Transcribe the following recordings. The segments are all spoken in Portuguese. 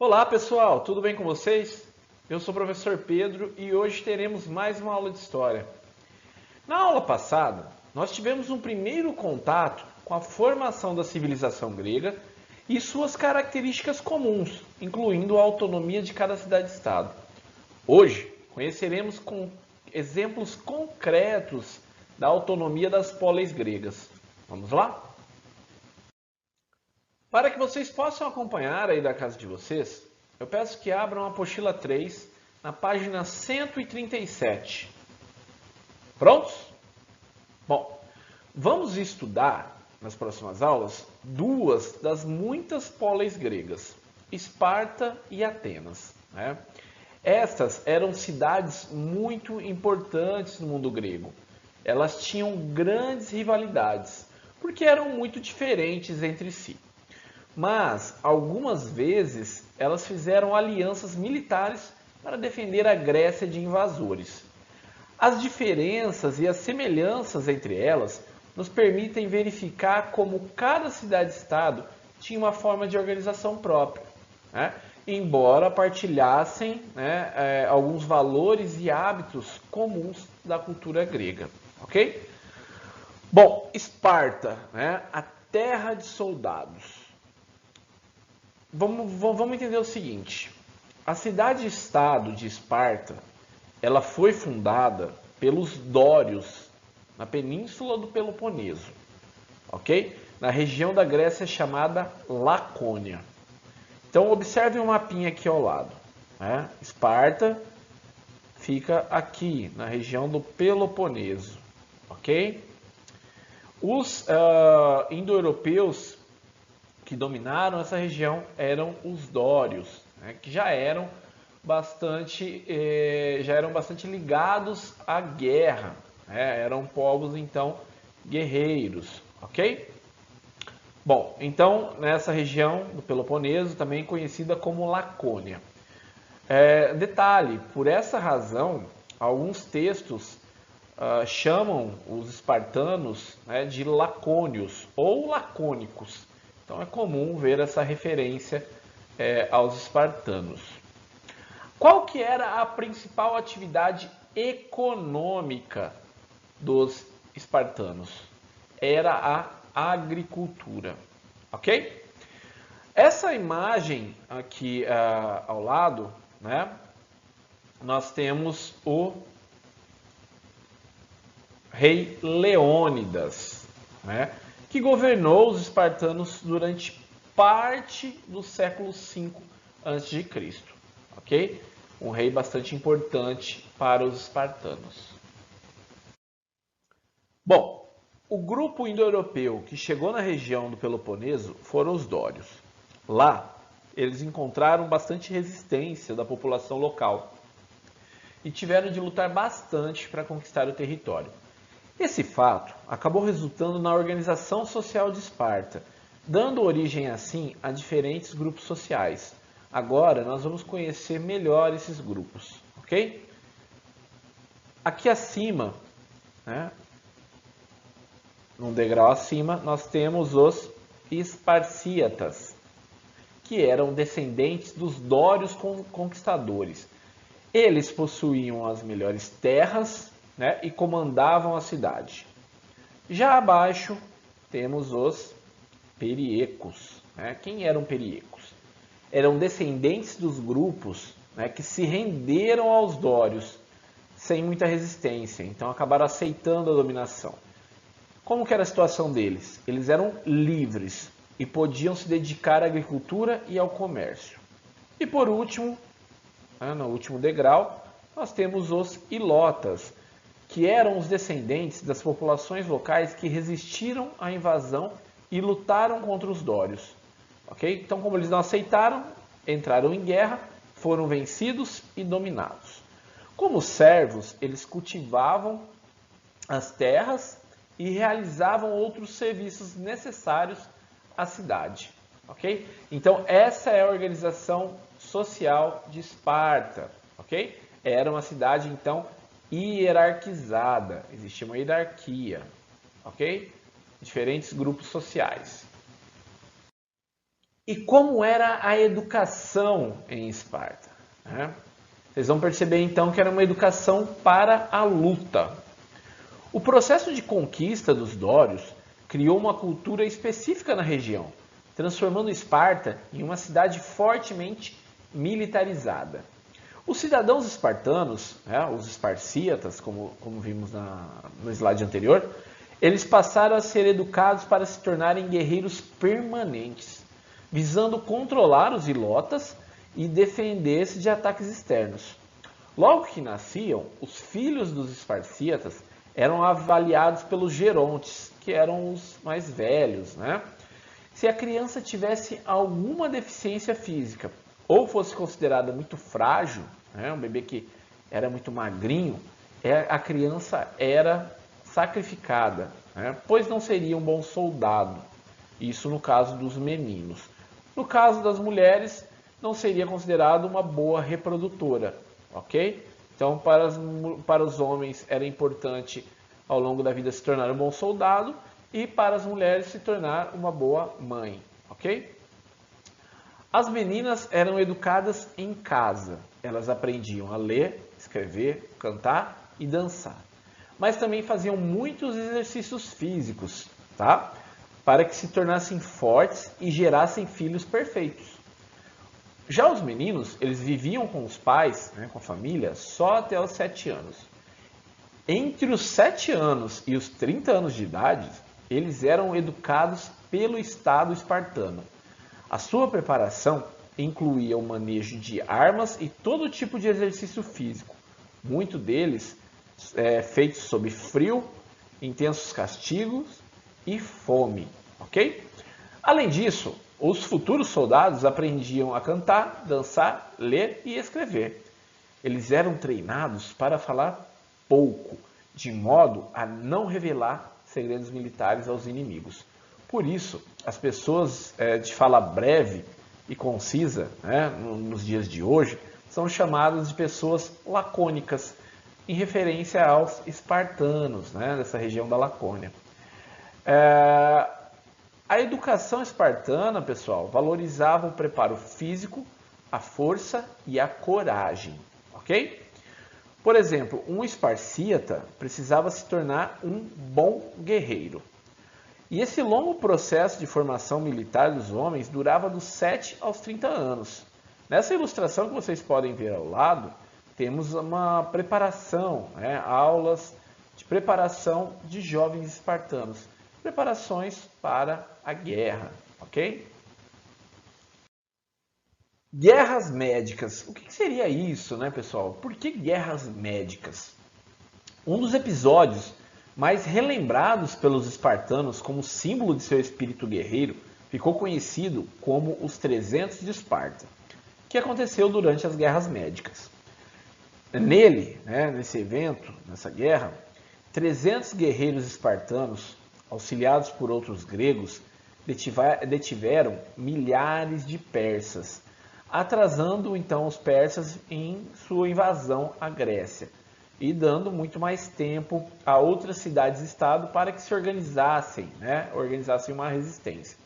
Olá pessoal, tudo bem com vocês? Eu sou o professor Pedro e hoje teremos mais uma aula de História. Na aula passada, nós tivemos um primeiro contato com a formação da civilização grega e suas características comuns, incluindo a autonomia de cada cidade-estado. Hoje, conheceremos com exemplos concretos da autonomia das polis gregas. Vamos lá? Para que vocês possam acompanhar aí da casa de vocês, eu peço que abram a apostila 3 na página 137. Prontos? Bom, vamos estudar nas próximas aulas duas das muitas polis gregas, Esparta e Atenas, né? Estas eram cidades muito importantes no mundo grego. Elas tinham grandes rivalidades, porque eram muito diferentes entre si. Mas, algumas vezes, elas fizeram alianças militares para defender a Grécia de invasores. As diferenças e as semelhanças entre elas nos permitem verificar como cada cidade-estado tinha uma forma de organização própria, né? Embora partilhassem, né, alguns valores e hábitos comuns da cultura grega. Ok? Bom, Esparta, né, a terra de soldados. Vamos entender o seguinte: a cidade-estado de Esparta, ela foi fundada pelos dórios na península do Peloponeso, ok? Na região da Grécia chamada Lacônia. Então observe um mapinha aqui ao lado, né? Esparta fica aqui na região do Peloponeso, ok? Os indo-europeus que dominaram essa região eram os dórios, né, que já eram bastante ligados à guerra, né, eram povos então guerreiros, ok? Bom, então nessa região do Peloponeso, também conhecida como Lacônia. Detalhe, por essa razão, alguns textos chamam os espartanos, né, de lacônios ou lacônicos. Então é comum ver essa referência aos espartanos. Qual que era a principal atividade econômica dos espartanos? Era a agricultura, ok? Essa imagem aqui ao lado, né, nós temos o rei Leônidas, né, que governou os espartanos durante parte do século V a.C., ok? Um rei bastante importante para os espartanos. Bom, o grupo indo-europeu que chegou na região do Peloponeso foram os dórios. Lá, eles encontraram bastante resistência da população local e tiveram de lutar bastante para conquistar o território. Esse fato acabou resultando na organização social de Esparta, dando origem assim a diferentes grupos sociais. Agora nós vamos conhecer melhor esses grupos, ok? Aqui acima, né, num degrau acima, nós temos os esparcíatas, que eram descendentes dos dórios conquistadores. Eles possuíam as melhores terras, né, e comandavam a cidade. Já abaixo temos os periecos, né? Quem eram periecos? Eram descendentes dos grupos, né, que se renderam aos dórios sem muita resistência, então acabaram aceitando a dominação. Como que era a situação deles? Eles eram livres e podiam se dedicar à agricultura e ao comércio. E por último, no último degrau, nós temos os ilotas, que eram os descendentes das populações locais que resistiram à invasão e lutaram contra os dórios. Okay? Então, como eles não aceitaram, entraram em guerra, foram vencidos e dominados. Como servos, eles cultivavam as terras e realizavam outros serviços necessários à cidade. Okay? Então, essa é a organização social de Esparta. Okay? Era uma cidade, então, hierarquizada, existia uma hierarquia, ok? Diferentes grupos sociais. E como era a educação em Esparta, né? Vocês vão perceber então que era uma educação para a luta. O processo de conquista dos dórios criou uma cultura específica na região, transformando Esparta em uma cidade fortemente militarizada. Os cidadãos espartanos, né, os esparcíatas, como vimos no slide anterior, eles passaram a ser educados para se tornarem guerreiros permanentes, visando controlar os ilotas e defender-se de ataques externos. Logo que nasciam, os filhos dos esparcíatas eram avaliados pelos gerontes, que eram os mais velhos, né? Se a criança tivesse alguma deficiência física ou fosse considerada muito frágil, né, um bebê que era muito magrinho, a criança era sacrificada, né, pois não seria um bom soldado. Isso no caso dos meninos. No caso das mulheres, não seria considerado uma boa reprodutora, ok? Então, para os homens era importante ao longo da vida se tornar um bom soldado e para as mulheres se tornar uma boa mãe, ok? As meninas eram educadas em casa. Elas aprendiam a ler, escrever, cantar e dançar. Mas também faziam muitos exercícios físicos, tá? Para que se tornassem fortes e gerassem filhos perfeitos. Já os meninos, eles viviam com os pais, né, com a família, só até os 7 anos. Entre os 7 anos e os 30 anos de idade, eles eram educados pelo Estado espartano. A sua preparação incluía o manejo de armas e todo tipo de exercício físico, muito deles feitos sob frio, intensos castigos e fome, ok? Além disso, os futuros soldados aprendiam a cantar, dançar, ler e escrever. Eles eram treinados para falar pouco, de modo a não revelar segredos militares aos inimigos. Por isso, as pessoas de fala breve e concisa, né, nos dias de hoje, são chamadas de pessoas lacônicas, em referência aos espartanos, né, dessa região da Lacônia. A educação espartana, pessoal, valorizava o preparo físico, a força e a coragem, ok? Por exemplo, um esparcíata precisava se tornar um bom guerreiro. E esse longo processo de formação militar dos homens durava dos 7 aos 30 anos. Nessa ilustração que vocês podem ver ao lado, temos uma preparação, né, aulas de preparação de jovens espartanos. Preparações para a guerra, ok? Guerras médicas. O que seria isso, né, pessoal? Por que guerras médicas? Um dos episódios mais relembrados pelos espartanos como símbolo de seu espírito guerreiro ficou conhecido como os 300 de Esparta, que aconteceu durante as guerras médicas. Nele, né, nesse evento, nessa guerra, 300 guerreiros espartanos, auxiliados por outros gregos, detiveram milhares de persas, atrasando então os persas em sua invasão à Grécia e dando muito mais tempo a outras cidades-estado para que se organizassem, né, organizassem uma resistência.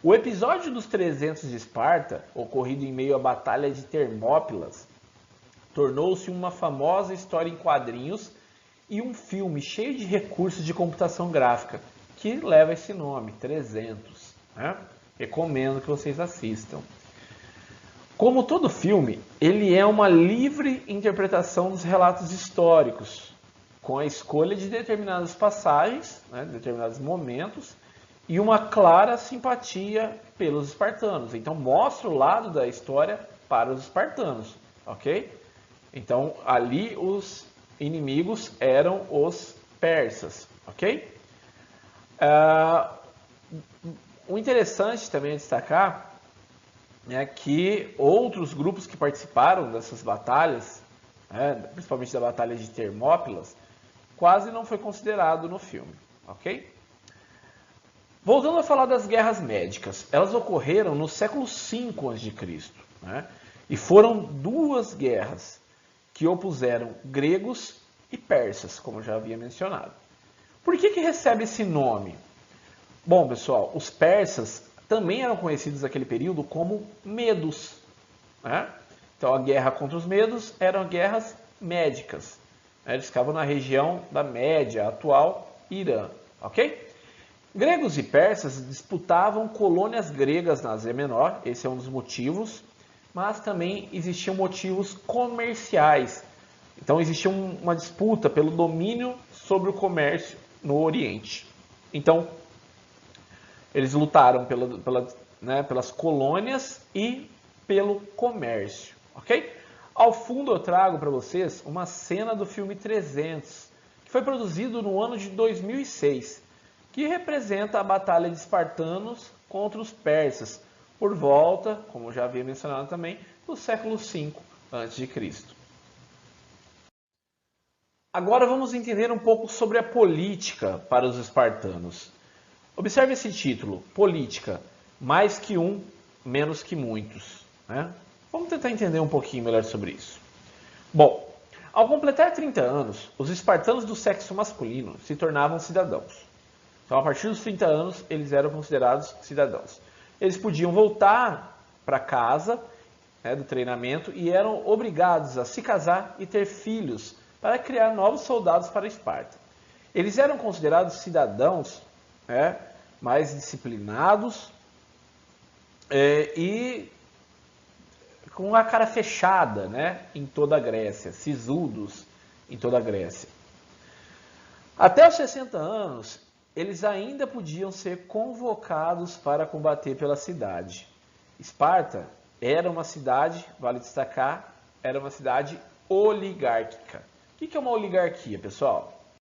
O episódio dos 300 de Esparta, ocorrido em meio à Batalha de Termópilas, tornou-se uma famosa história em quadrinhos e um filme cheio de recursos de computação gráfica, que leva esse nome, 300. Né? Recomendo que vocês assistam. Como todo filme, ele é uma livre interpretação dos relatos históricos, com a escolha de determinadas passagens, né, determinados momentos, e uma clara simpatia pelos espartanos. Então, mostra o lado da história para os espartanos, ok? Então, ali os inimigos eram os persas, ok? O interessante também é destacar que outros grupos que participaram dessas batalhas, principalmente da Batalha de Termópilas, quase não foi considerado no filme, ok? Voltando a falar das guerras médicas, elas ocorreram no século V a.C., né? E foram duas guerras que opuseram gregos e persas, como eu já havia mencionado. Por que recebe esse nome? Bom, pessoal, os persas também eram conhecidos naquele período como medos, né? Então a guerra contra os medos eram guerras médicas, né? Eles ficavam na região da Média, atual Irã, ok? Gregos e persas disputavam colônias gregas na Ásia Menor, esse é um dos motivos, mas também existiam motivos comerciais. Então existia uma disputa pelo domínio sobre o comércio no Oriente. Então eles lutaram pelas colônias e pelo comércio, ok? Ao fundo eu trago para vocês uma cena do filme 300, que foi produzido no ano de 2006, que representa a batalha de espartanos contra os persas, por volta, como já havia mencionado também, do século V a.C. Agora vamos entender um pouco sobre a política para os espartanos. Observe esse título, política, mais que um, menos que muitos, né? Vamos tentar entender um pouquinho melhor sobre isso. Bom, ao completar 30 anos, os espartanos do sexo masculino se tornavam cidadãos. Então, a partir dos 30 anos, eles eram considerados cidadãos. Eles podiam voltar para casa, né, do treinamento e eram obrigados a se casar e ter filhos para criar novos soldados para Esparta. Eles eram considerados cidadãos, né, mais disciplinados e com a cara fechada, né, em toda a Grécia, sisudos em toda a Grécia. Até os 60 anos, eles ainda podiam ser convocados para combater pela cidade. Esparta era uma cidade, vale destacar, era uma cidade oligárquica. O que é uma oligarquia, pessoal?